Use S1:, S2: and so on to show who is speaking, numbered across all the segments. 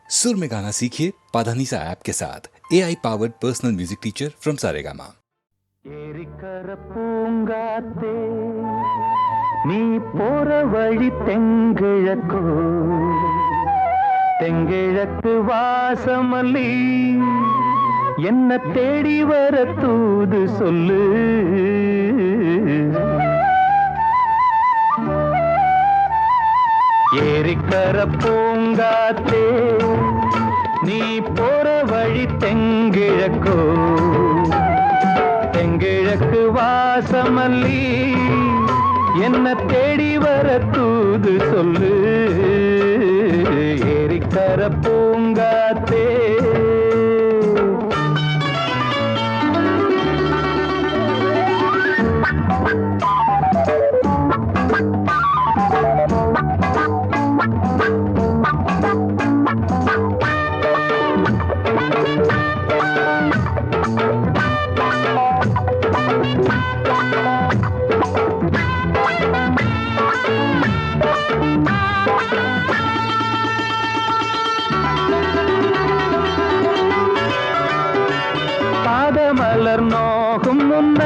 S1: सुर में गाना सीखिए पाधानीसा ऐप के साथ AI powered personal music teacher from Saregama.
S2: ஏரிக்கர பூங்காத்தே நீ போற வழி தெங்கிழக்கோ தெங்கிழக்கு வாசமல்லி என்ன தேடி வர தூது சொல்லு. ஏரிக்கர பூங்காத்தே நீ போற வழி தெங்கிழக்கோ தெங்கிழக்கு வாசமல்லி என்ன தேடி வர தூது சொல்லு. ஏரிக்கர பூங்காத்தே பாதமலர் நோகும் முன்ன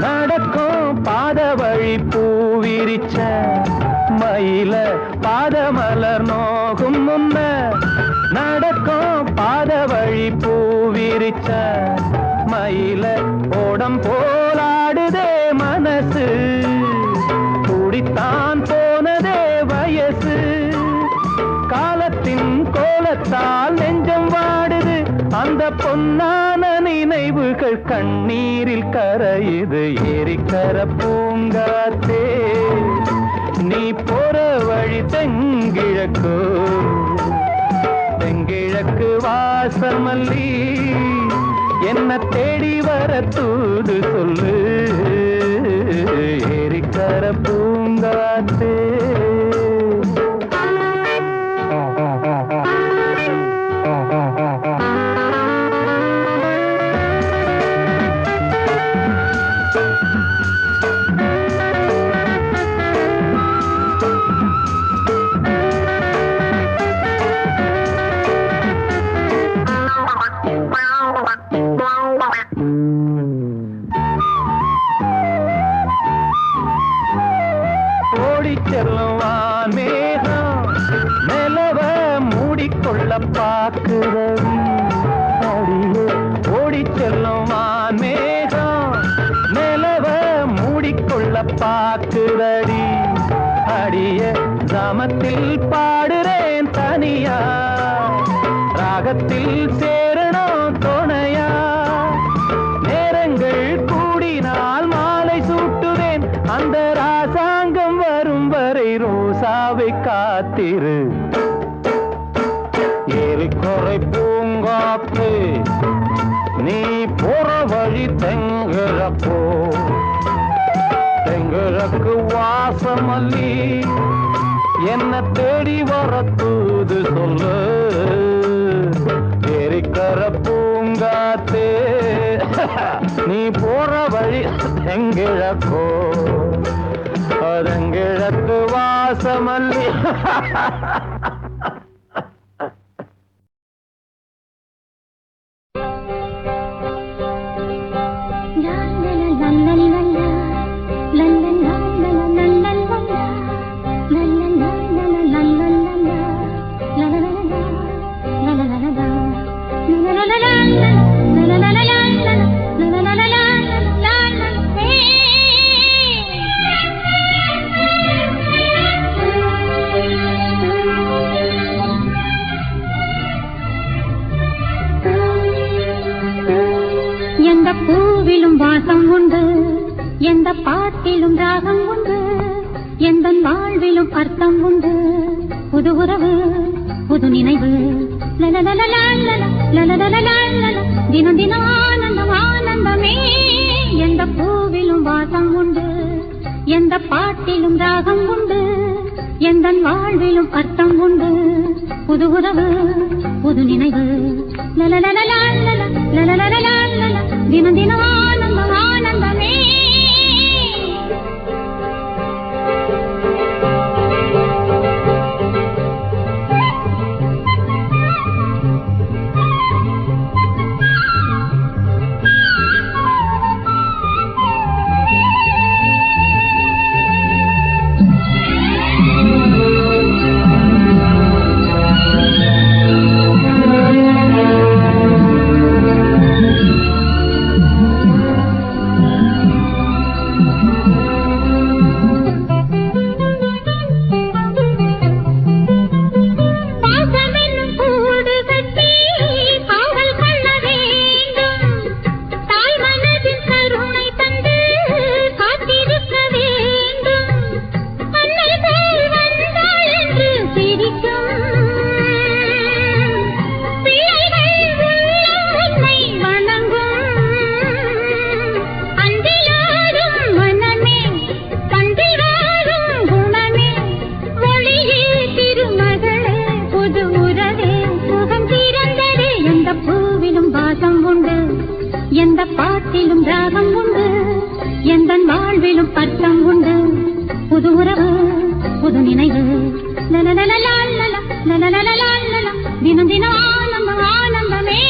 S2: நடக்கும் பாத வழி பூவிரிச்ச மயில. பாதமலர் நோகும் முன்ன நடக்கும் பாத வழி பூவிரிச்ச மயில. ஓடம் போலாடுதே மனசு குடித்தான் போனதே வயசு. காலத்தின் கோலத்தால் நெஞ்சம் வாடுது அந்த பொன்னான நினைவுகள் கண்ணீரில் கரையுது. ஏரிக்கர பூங்காத்தே நீ போற வழி தெங்கிழக்கு தெங்கிழக்கு வாசமல்லி என்ன தேடி வர தூது சொல்லு. ஏரிக்கர பூங்காத்தே செல்லுவான் மேகம் நிலவ மூடிக்கொள்ள பாக்குறவி அடியே. ஓடி செல்லுவான் மேகம் நிலவ மூடிக்கொள்ள பாக்குறடி அடிய. கிராமத்தில் பாடுறேன் தனியா ராகத்தில் சேரணும் துணையா. நேரங்கள் கூடினால் மாலை சூட்டுவேன் அந்த ராசாங்கம் வரும் வரை ரோசாவை காத்திரு. ஏரிக்கரை பூங்காத்து நீ போற வழி தெங்கிழக்கோ தெங்கிழக்கு வாசமல்லி என்ன தேடி வர தூது சொல்லு. ஏரிக்கர பூங்காத்தே நீ போற வழி தெங்கிழக்கோ தெங்கிழக்கு வாசமல்லி.
S3: பூவிலும் வாசம் உண்டு எந்த பாட்டிலும் ராகம் உண்டு எந்த வாழ்விலும் அர்த்தம் உண்டு. புது உறவு புது நினைவு தினம் தினம் ஆனந்தம் ஆனந்தமே. எந்த பூவிலும் வாசம் உண்டு எந்த பாட்டிலும் ராகம் உண்டு எந்த வாழ்விலும் அர்த்தம் உண்டு. புது உறவு புது நினைவு தினம் தினம் ஆனந்தம் ஆனந்தமே. பாட்டிலும் ராகம் உண்டு எந்த வாழ்விலும் அர்த்தம் உண்டு புது உறவு புது நினைவு தினம் தினம் ஆனந்தம் ஆனந்தமே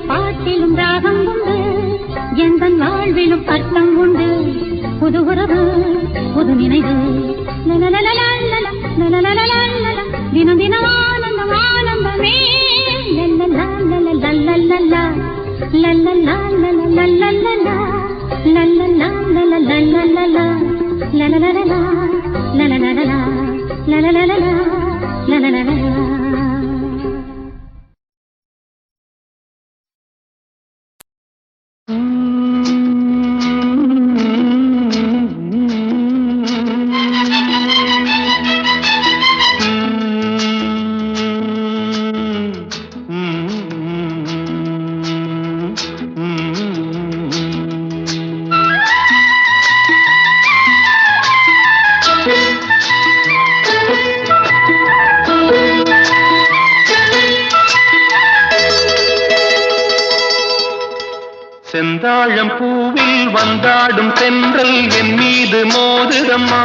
S3: பாட்டிலும் ராகம் உண்டு எந்த வாழ்விலும் அர்த்தம் உண்டு புது உறவு புது நினைவு தினம் தினம் ஆனந்தம் ஆனந்தமே
S2: செந்தாழம் பூவில் வந்தாடும் தென்றல் என் மீது மோதுதம்மா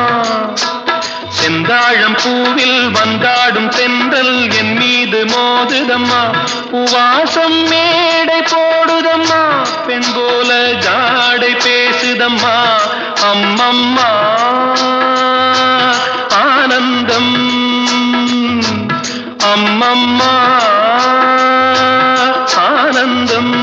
S2: செந்தாழம் பூவில் வந்தாடும் தென்றல் என் மீது மோதுதம்மா பூவாசம் மேடை போடுதம்மா பெண் போல ஜாடை பேசுதம்மா அம்மம்மா ஆனந்தம் அம்மம்மா ஆனந்தம்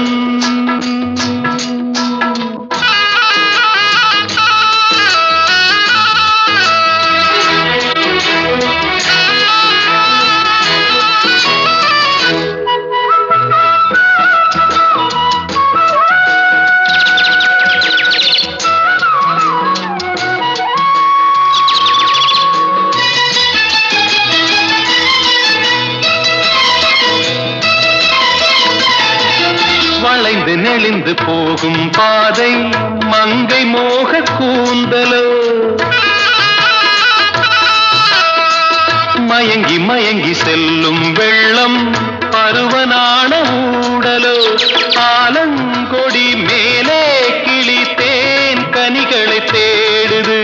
S2: வளைந்து நெளிந்து போகும் பாதை மங்கை மோக கூந்தலோ மயங்கி மயங்கி செல்லும் வெள்ளம் பருவனான ஊடலோ ஆலங்கொடி மேலே கிளி தேன் கனிகளை தேடுது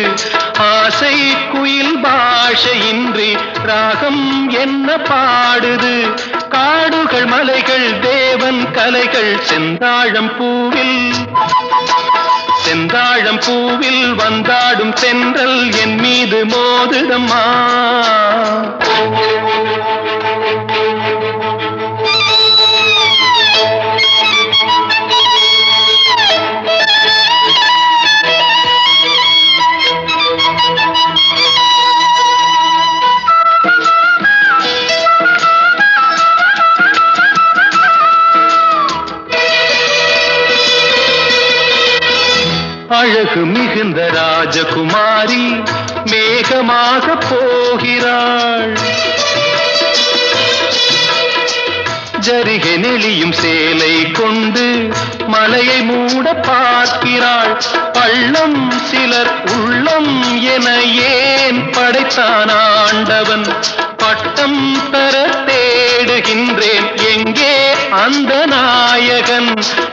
S2: ஆசை குயில் பாஷையின்றி ராகம் என்ன பாடுது காடுகள் மலைகள் தேவன் கலைகள் செந்தாழம் பூவில் வந்தாடும் தென்றல் என் மீது மோதுதம்மா அழகு மிகுந்த ராஜகுமாரி மேகமாக போகிறாள் ஜரிகை நெளியும் சேலை கொண்டு மலையை மூட பார்க்கிறாள் பள்ளம் சிலர் உள்ளம் என ஏன் படைத்தான் ஆண்டவன் பட்டம் தர தேடுகின்றேன் எங்கே அந்த நாயகன்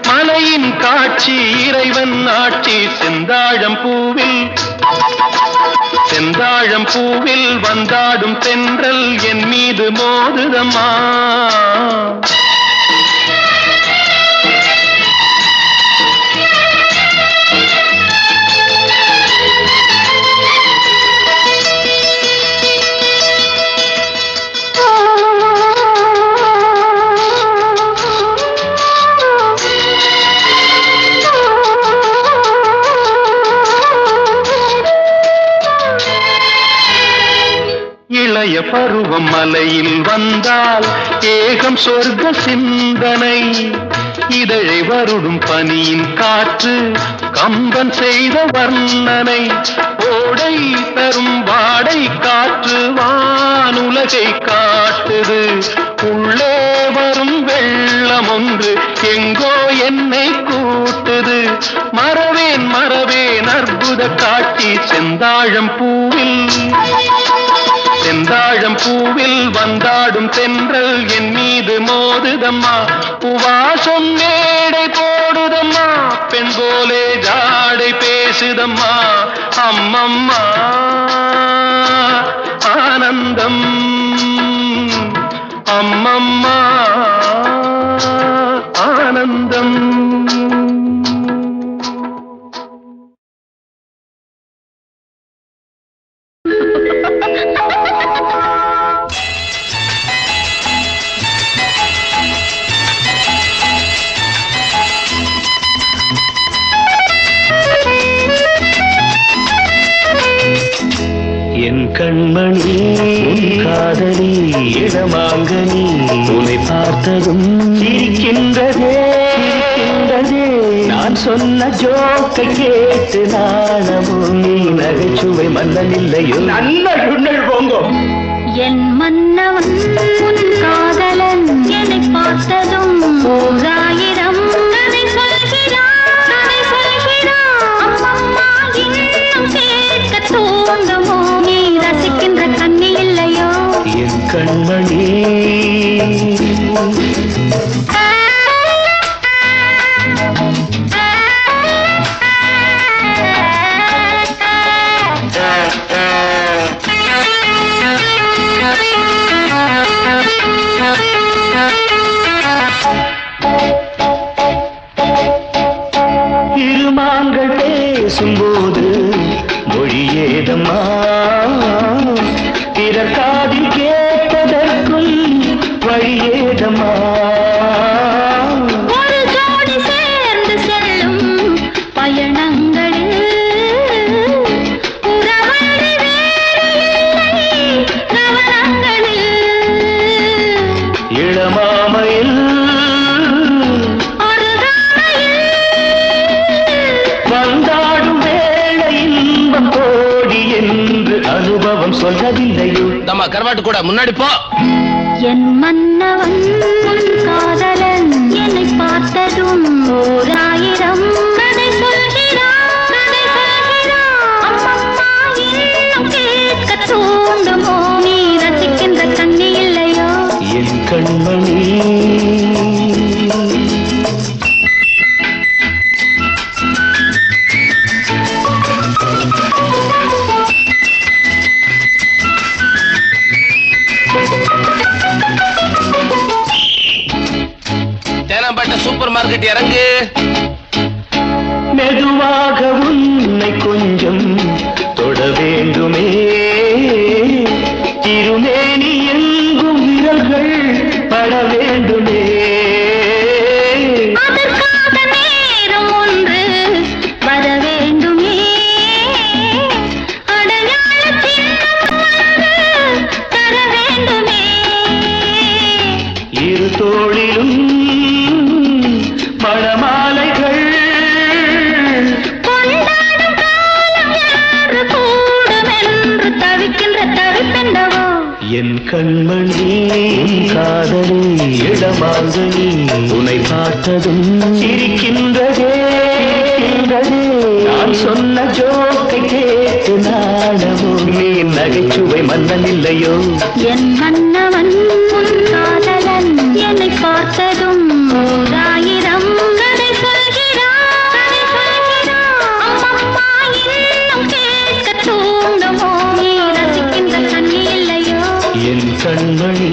S2: மலையின் காட்சி இறைவன் ஆட்சி செந்தாழம் பூவில் வந்தாடும் தென்றல் என் மீது மோதுதம்மா. இளைய பருவம் மலையில் வந்தால் ஏகம் சொர்க்க சிந்தனை. இதழை வருடும் பனியின் காற்று கம்பன் செய்த வர்ணனை. ஓடை தரும் வாடை காற்று வானுலகை காட்டுது. உள்ளே வரும் வெள்ளம் ஒன்று எங்கோ என்னை கூட்டுது. மறவேன் மறவேன் அற்புத காட்சி செந்தாழம் பூவில் வந்தாடும் தென்றல் என் மீது மோதுதம்மா. உவாசம் மேடை போடுதம்மா, பெண் போலே ஜாடை பேசுதம்மா. அம்மம்மா ஆனந்தம், அம்மம்மா ஆனந்தம். கண்மணி காதலி இடமாங்கனி உன்னை பார்த்ததும் சிரிக்கின்றதே. நான் சொன்ன ஜோக்கை கேட்டு நாணமும் நீ நகைச்சுவை மன்னன் இல்லையோ. நல்ல போங்கோ.
S3: என் மன்னவன் உன் காதலன் என்னை பார்த்ததும் ஓராயிரம் கதை சொல்கிறான். அம்மம்மா இன்னும் கேட்க தூண்டுமோ, நீ ரசிக்கின்ற கண்ணி இல்லையோ
S2: என் கண்மணி. இருமாங்கள் பேசும்போது மொழியேதம்மா, பிறர் காதில் கேட்பதற்கும் வழியேதம்மா.
S3: ஒரு ஜோடி சேர்ந்து செல்லும் பயணங்களில் உறவன்றி வேறு இல்லை கவனங்களில்.
S2: இளமாமையில் வந்தாடும் வேளை இன்பம் கோடி என்று அனுபவம் சொல்லவில்லையோ. நம்ம கருவாட்டு கூட முன்னாடி போ.
S3: என் மன்னவன் உன் காதலன் என்னை பார்த்ததும் ஓராயிரம் கதை சொல்கிறான். அம்மம்மா இன்னும் கேட்க தூண்டுமோ, நீ ரசிக்கின்ற கண்ணி இல்லையோ
S2: என் கண்மணி. சூப்பர் மார்க்கெட் இறங்கு. மெதுவாக உன்னை கொஞ்சம் தொட வேண்டுமே, திருமேனி எங்கும் விரல்கள் பட வேண்டுமே.
S3: அதற்காக நேரம் ஒன்று வர வேண்டுமே, அடையாள சின்னம் ஒன்று தர வேண்டுமே.
S2: இரு தோளிலும் மணமாலைகள்
S3: கொண்டாடும் காலம் யாரு கூடும் என்று தவிக்கின்ற தவிப்பெண்டவோ.
S2: என் கண்மணி காதலி இடமாங்கனி உன்னை பார்த்ததும் சிரிக்கின்றதே. நான் சொன்ன ஜோக்கை கேட்டு நாணமோ, நீ நகைச்சுவை மன்னன் இல்லையோ.
S3: என் மன்னவன் உன் காதலன் என்னை பார்த்ததும் ஓராயிரம் கதை சொல்கிறான். அம்மம்மா இன்னும் கேட்க தூண்டுமோ? நீ ரசிக்கின்ற கண்ணி இல்லையோ
S2: என் கண்மணி.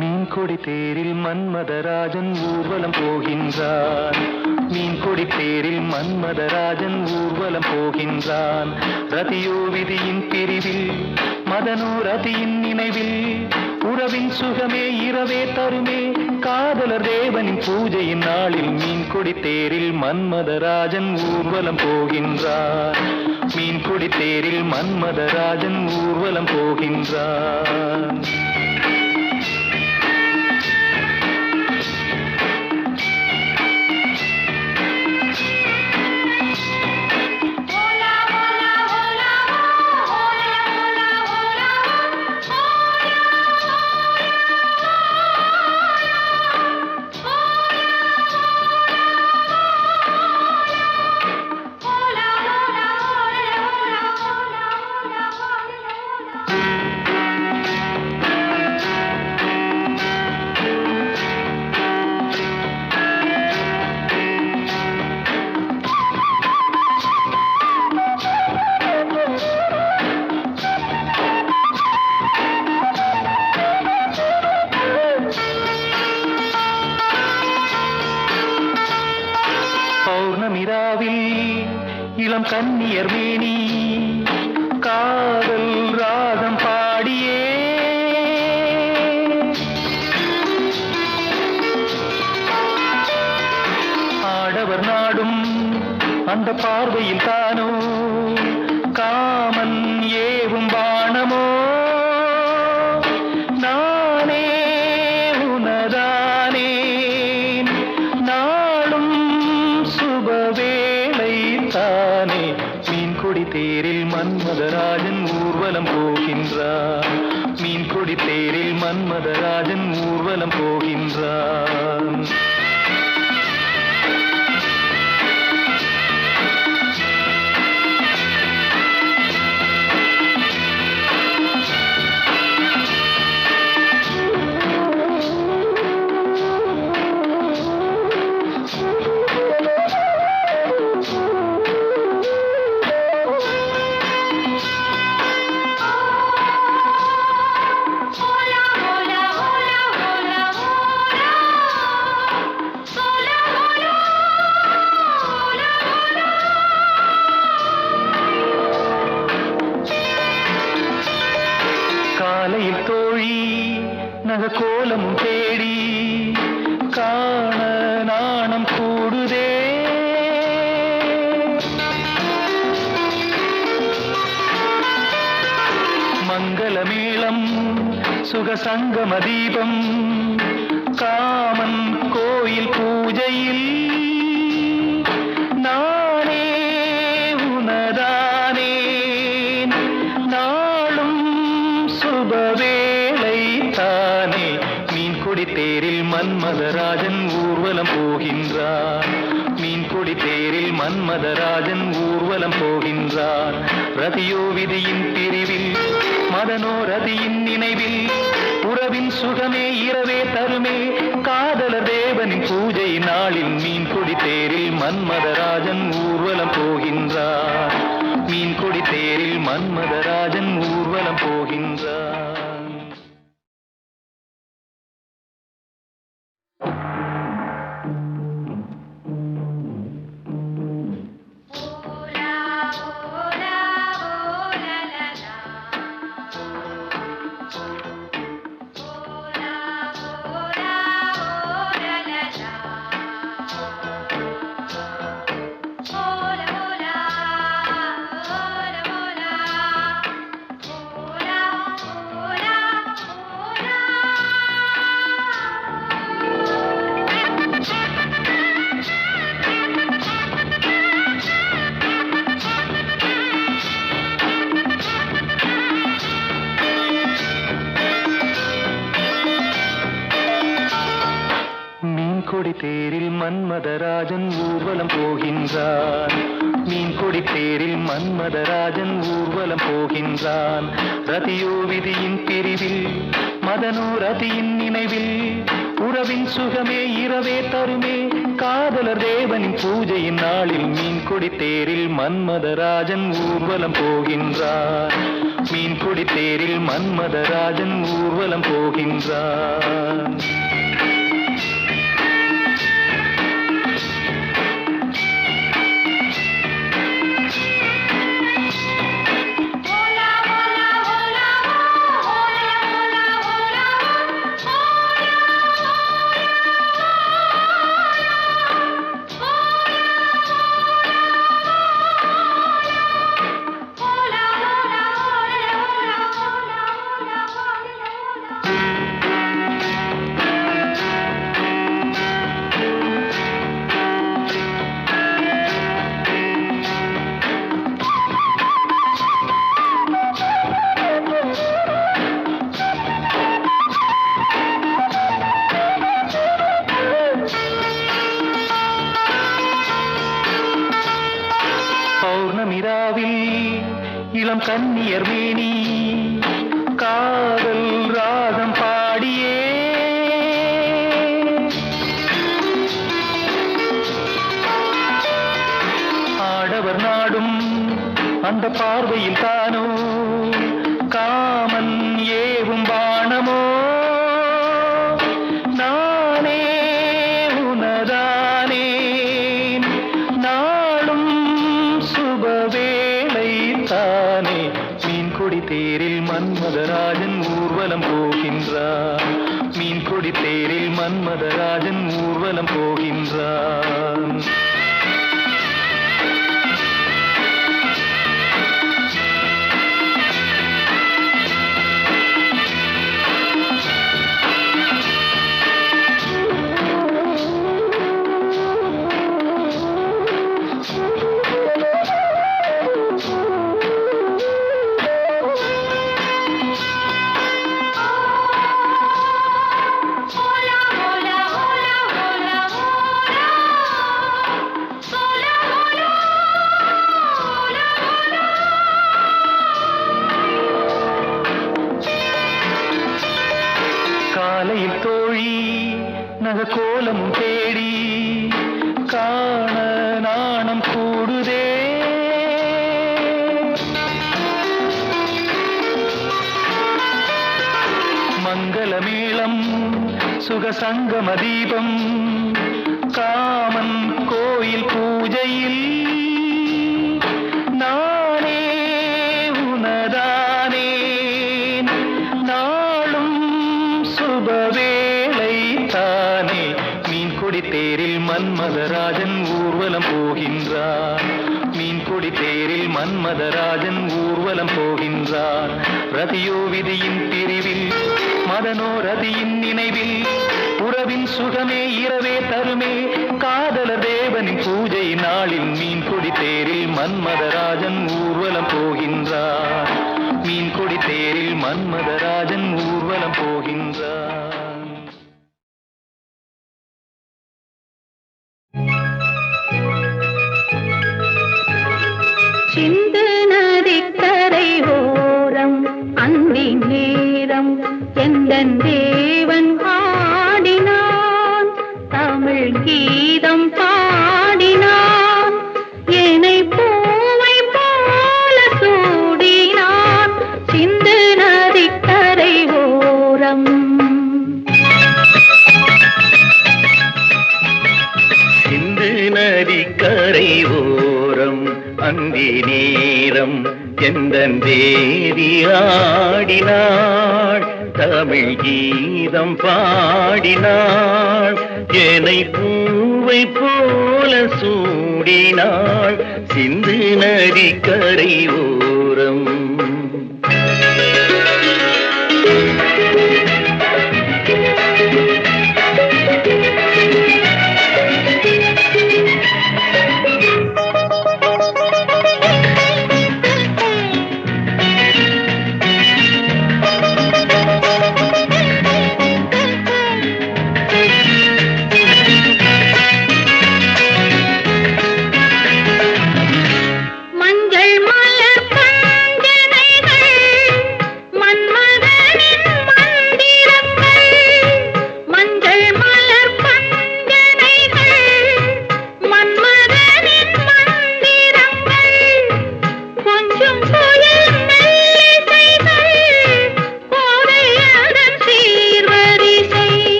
S2: மீன்கொடி தேரில் மன்மதராஜன் ஊர்வலம் போகின்றான். மீன்கொடி தேரில் மன்மதராஜன் ஊர்வலம் போகின்றான். ரதியோ விதியின் பிரிவில் மதனோ ரதியின் நினைவில் உறவின் சுகமே இரவே தருமே காதலர் தேவனின் பூஜையின் நாளில் மீன்கொடி தேரில் மன்மதராஜன் ஊர்வலம் போகின்றான். மீன்கொடி தேரில் மன்மதராஜன் ஊர்வலம் போகின்றான். பௌர்ணமிராவில் இளம் கன்னியர் மேனி காதல் ராகம் பாடியே ஆடவர் நாடும் அந்த பார்வையில் தானோ காமன் ஏவும் பாணமோ நானே உனதானேன் நாளும் சுபவேளை தானே. மீன்கொடி தேரில் மன்மதராஜன் ஊர்வலம் போகின்றான். மீன்கொடி தேரில் மன்மதராஜன் ஊர்வலம் போகின்றான். காலையில் தோழி நகக்கோலமும் தேடி காண நாணம் கூடுதே. மங்களமேளம் சுகசங்கம தீபம் காமன் கோயில் பூஜையில் நானே உனதானேன் நாளும் சுபவேளை தானே. மீன்கொடி தேரில் மன்மதராஜன் ஊர்வலம் போகின்றான். மீன்கொடி தேரில் மன்மதராஜன் ஊர்வலம் போகின்றான். ரதியோ விதியின் பிரிவில் மதனோ ரதியின் நினைவில் உறவின் சுகமே இரவே தருமே காதலர் தேவனின் பூஜை நாளில் மீன்கொடி தேரில் மன்மதராஜன் ஊர்வலம் போகின்றான். மீன்கொடி தேரில் மன்மதராஜன் ஊர்வலம் போகின்றான்.
S3: ஓலா ஓலா
S4: கொடி தேரில் மன்மதராஜன் ஊர்வலம் போகின்றான். மீன் கொடி தேரில் மன்மதராஜன் ஊர்வலம் போகின்றான். ரதியோ விதியின் பிரிவில் மதனோ ரதியின் நினைவில் உறவின் சுகமே இரவே தருமே காதலர் தேவனின் பூஜையின் நாளில் மீன் கொடி தேரில் மன்மதராஜன் ஊர்வலம் போகின்றான். மீன் கொடி தேரில் மன்மதராஜன் ஊர்வலம் போகின்றான். இளம் கன்னியர் மேனி காதல் ராகம் பாடியே ஆடவர் நாடும் அந்த பார்வையில் தானோ காமன் ஏவும் பாணமோ நானே உனதானே நாளும் சுபவேளை தானே. மீன் கொடி தேரில் மன்மதராஜன் ஊர்வலம் போகின்றான். மீன் கொடி தேரில் மன்மதராஜன் ஊர்வலம் போகின்றான். காலையில் தோழி நகக்கோலமும் தேடி காண நாணம் கூடுதே. மங்களமேளம் சுகசங்கம தீபம் காமன் கோயில் பூஜையில் நானே உனதானே நாளும் சுபவேளை தானே. மீன் கொடி தேரில் மன்மதராஜன் ஊர்வலம் போகின்றான். மீன் கொடி தேரில் மன்மதராஜன் ஊர்வலம் போகின்றான். ரதியோ விதியின் பிரிவில் மதனோ ரதியின் நினைவில் உறவின் சுகமே இரவே தருமே காதலர் தேவனின் பூஜை நாளில் மீன் கொடி தேரில் மன்மதராஜன் ஊர்வலம் போகின்றான். மீன் கொடி தேரில் மன்மதராஜன் ஊர்வலம் போகின்றான்.
S3: சிந்து நதிக்கரை ஓரம் அந்தி நேரம் எந்தன் தேவன் ஆடினான். தமிழ் கீதம் பாடினான். என்னை பூவை போல சூடினான். சிந்து நதிக்கரை ஓரம்
S4: சிந்து நதிக்கரை ஓரம் அந்தி நேரம் எந்தன் தேவி ஆடினாள். தமிழ் கீதம் பாடினாள். என்னை பூவை போல சூடினாள். சிந்து நதிக்கரை ஓரம்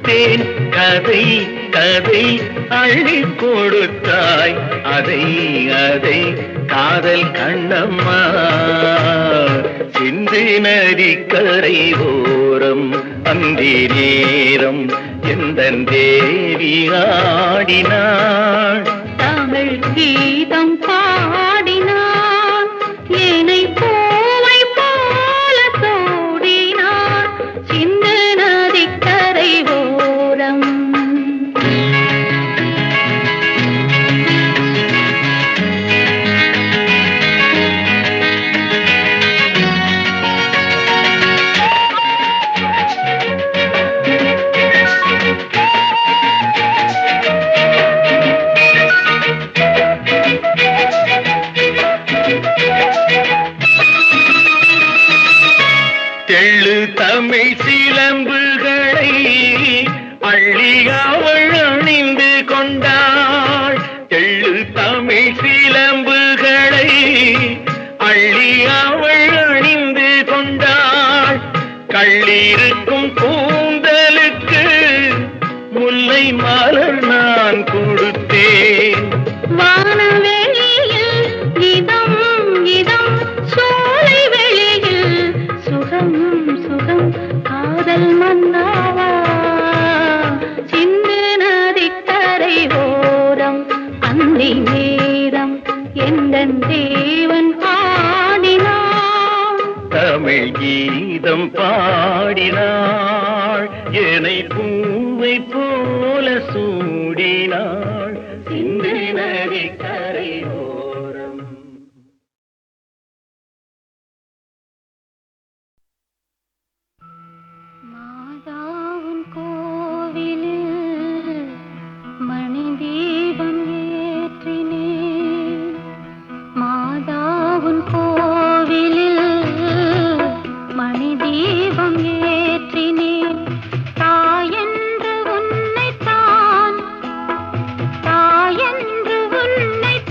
S4: கொடுத்தேன் கதை கதை அள்ளி கொடுத்தாய் அதை அதை காதல் கண்ணம்மா சிந்து நதி கரை ஓரம் அந்தி நேரம் எந்தன் தேவி ஆடினாள்
S3: தமிழ் கீதம் பாடினான் ஏனை பூவை போல தோடினான் சிந்து நதிக்கரை ஓரம்
S4: தெள்ளு தமிழ் சிலம்புகளை அள்ளி அவள் அணிந்து கொண்டாள் தெள்ளு தமிழ் சிலம்புகளை அள்ளி அவள் அணிந்து கொண்டாள் கள்ளிருக்கும் கூந்தலுக்கு முல்லை மலர் நான் கொடுத்தேன்
S3: வானவெளியில் இதம் இதம் சோலை வெளியில் சுகம் சுகம் காதல் மன்னாவா சிந்து நதிக்கரை ஓரம் அந்தி நேரம் எந்தன் தேவன் ஆடினான்
S4: தமிழ் கீதம் பாடினாள் என்னை பூவை போல சூடினாள் சிந்து நதி கரை ஓரம்
S3: மாதாவின் கோவிலில் மணி தீபம் ஏற்றினேன் மாதாவின் கோவிலில் மணி தீபம் ஏற்றினேன் தாயென்று உன்னைத்தான் தாயென்று உன்னைத்தான்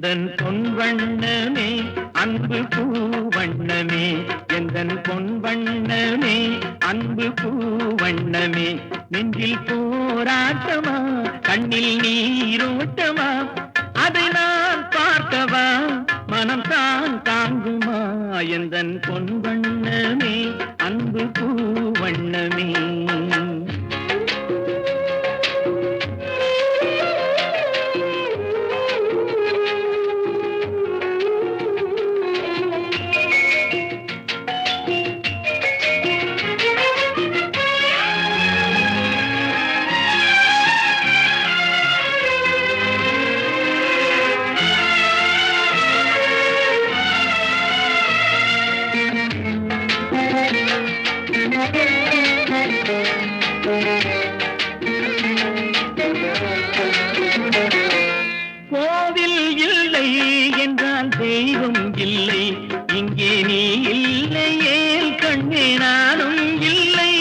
S4: எந்தன் பொன் வண்ணமே அன்பு பூவண்ணமே எந்தன் பொன் வண்ணமே அன்பு பூவண்ணமே நெஞ்சில் போராட்டமா கண்ணில் நீரோட்டமா அதை நான் பார்க்கவா மனம் தான் தாங்குமா எந்தன் பொன் வண்ணமே அன்பு பூவண்ணமே கோவில் இல்லை என்றால் தெய்வம் இல்லை இங்கே நீ இல்லையே கண்ணே நானும் இல்லை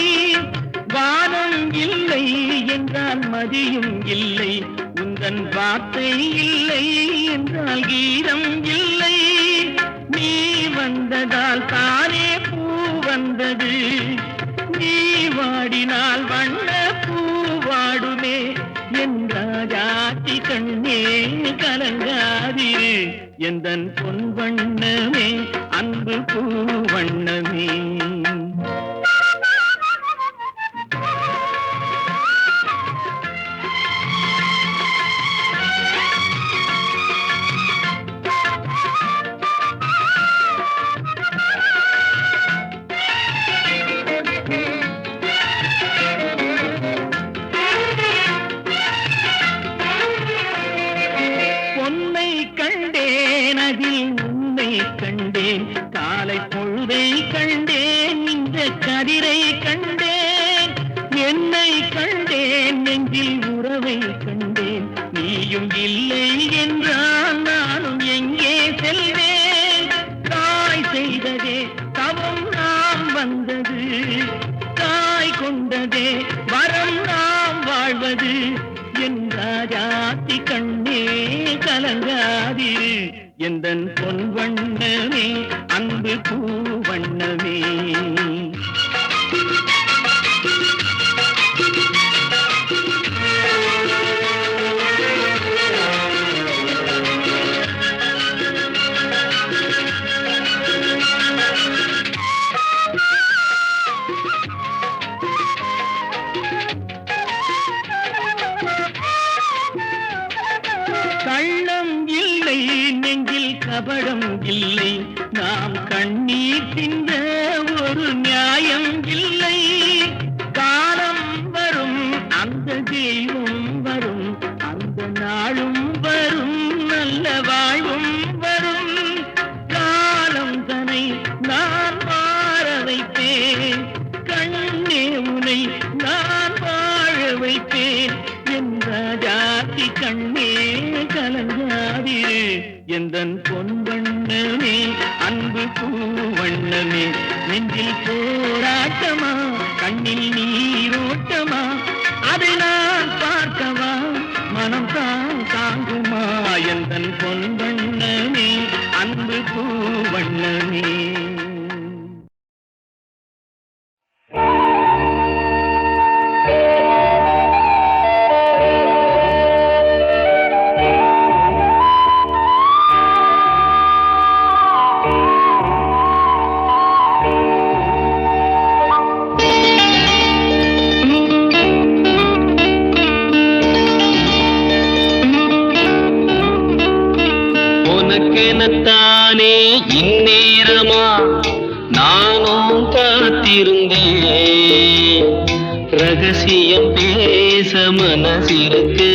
S4: வானம் இல்லை என்றால் மதியும் இல்லை உந்தன் வார்த்தை இல்லை என்றால் கீதம் இல்லை நீ வந்ததால் தானே பூ வந்தது நீ வாடினால் வண்ண பூ வாடுமே என்றாஜாத்தி கண்ணே கலங்காதிரு எந்தன் பொன் வண்ணமே அன்பு பூ வண்ணமே கண்டேன் காலை பொழுதை கண்டேன் இந்த கதிரை கண்டேன் என்னை கண்டேன் நெஞ்சில் உறவை கண்டேன் நீயும் இல்லை என்றால் நானும் எங்கே செல்வேன் தாய் செய்ததே தவம் நாம் வந்தது தாய் கொண்டதே வரம் நாம் வாழ்வது என்றாஜாத்தி கண்ணே கலங்காதிரு எந்தன் பொன் வண்ணமே அன்பு பூ வண்ணமே கள்ளம் இல்லை நெஞ்சில் கபடம் இல்லை நாம் கண்ணீர் சிந்த ஒரு நியாயம் இல்லை காலம் வரும் அந்த தெய்வம் வரும் அந்த நாளும் வரும் நல்ல வாழ்வும் வரும் காலம் தனை நான் மாற வைப்பேன் கண்ணே உனை நான் வாழ வைப்பேன் என்ற ஜாதி கண்ணே கலங்காதிரு எந்தன் பொன் வண்ணமே அன்பு பூ வண்ணமே நெஞ்சில் போராட்டமா கண்ணில் நீரோட்டமா அதை நான் பார்க்கவா மனம் தான் தாங்குமா எந்தன் பொன் வண்ணமே அன்பு பூ வண்ணமே உனக்கெனத்தானே இந்நேரமா நானும் காத்திருந்தேன் ரகசியம் பேச மனசிருக்கு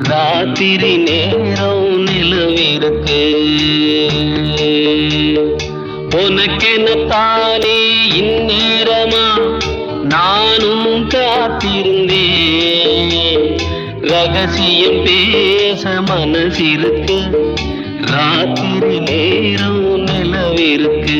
S4: ராத்திரி நேரம் நிலவிருக்கு உனக்கெனத்தானே இந்நேரமா நானும் காத்திருந்தேன் ரகசியம் பேச மனசிருக்கு ராத்திரி நேரம் நிலவிருக்கு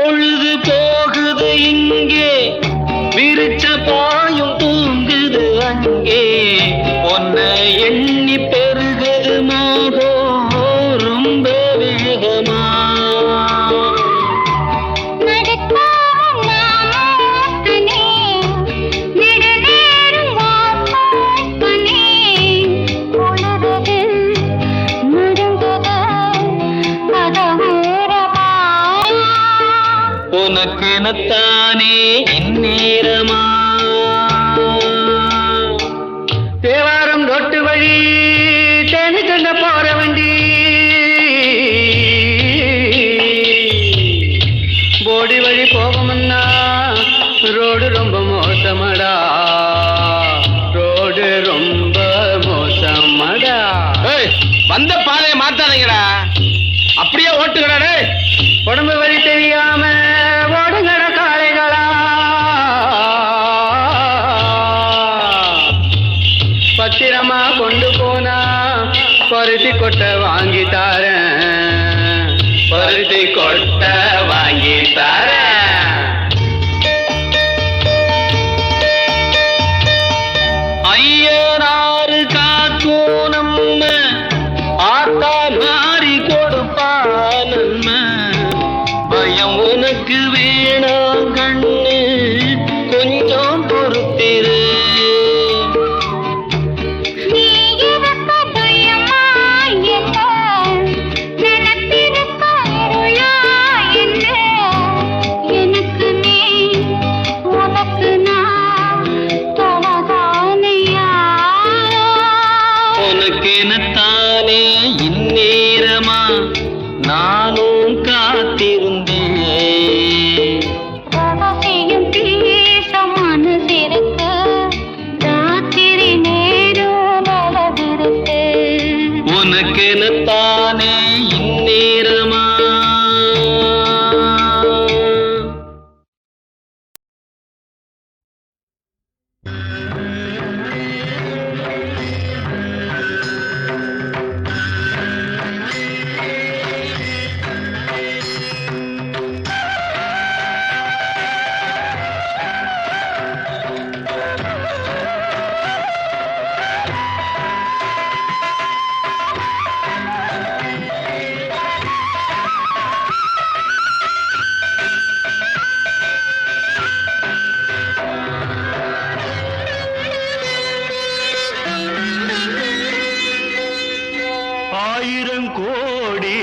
S4: பொழுது போகுது இங்கே, விரிச்ச பாயும் தூங்குது அங்கே. பொன்னை எண்ணி பெருகுது மோகம் ரொம்ப வேகமா. உனக்கெனத்தானே இந்நேரமா.
S2: தேவாரம் ரொட்டு வழி தேனி கண்ட போற வண்டி, போடி வழி போகும்னா ரோடு ரொம்ப மோசமடா, ரோடு ரொம்ப மோசமடா.
S4: வந்த பாதையை மாத்தாதீங்கடா, அப்படியே ஓட்டுக்கடா.
S2: உடம்பு வழி தெரியாம ஓடுங்கட காளைகளா, பத்திரமா கொண்டு போனா பருத்தி கொட்டை வாங்கி தாரேன், பருத்தி கொட்டை வாங்கி தாரேன்.
S4: ஐயனாறு காக்கும் நம்ம ஆத்தா மாறி கொடுப்பா நம்ம. பயம் உனக்கு வேணாம் கண்ணு, கொஞ்சம் பொறுத்திரு. உனக்கெனத்தானே இந்நேரமா நானும் காத்திருந்தேன். உனக்கெனத்தானே இந்நேரமா.
S2: ஆயிரம் கோடி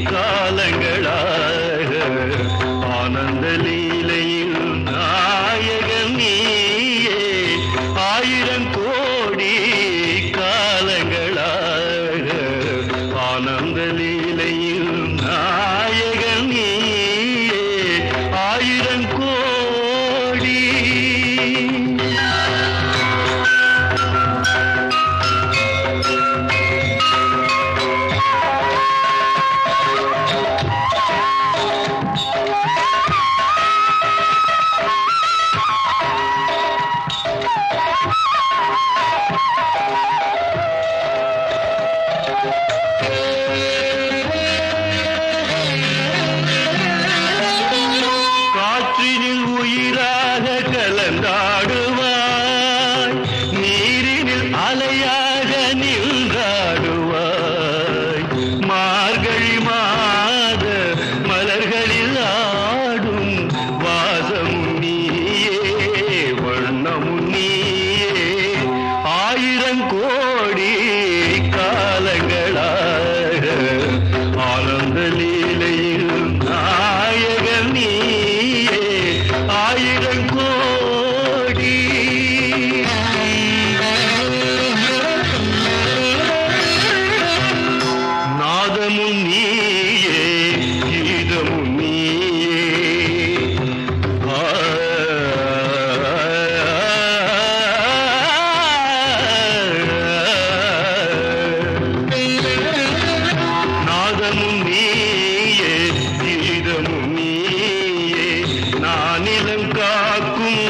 S2: காலங்களாக ஆனந்த லீலையில் நாயகன் நீயே. ஆயிரம் கோடி காலங்களாக ஆனந்த லீலையில் நாயகன் நீயே. ஆயிரம் கோடி காற்றினில் உயிராக கலந்தாடுவாய், நீரினில் அலையாக நின்றாடுவாய். மார்கழி மாத மலர்களில் ஆடும் வாசமும் நீயே, வண்ணமும் நீயே. ஆயிரம் கோடி காலங்களாக ஆனந்த லீலையில் நாயகன் நீயே. ஆயிரம் கோடி நாதமும் நீயே, கீதமும் நீயே. நாதமும் நீயே, கீதமும் நீயே. நானிலம் காக்கும்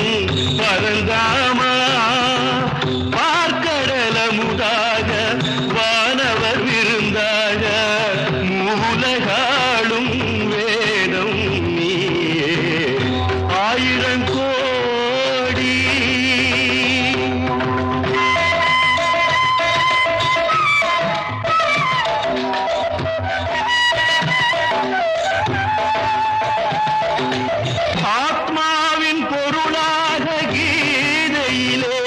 S2: பரந்தாமா, பார்க்கடலமுதாக வானவர் விருந்தாக மூலகாளும் வேதம் நீ. ஆத்மாவின் பொருளாக கீதையிலே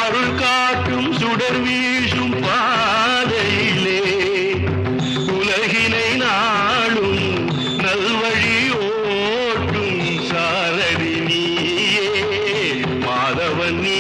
S2: அருள் காட்டும் சுடர் வீசும் பாதையிலே உலகினை நாளும் நல்வழி ஓட்டும் சாரதி நீயே மாதவன் நீ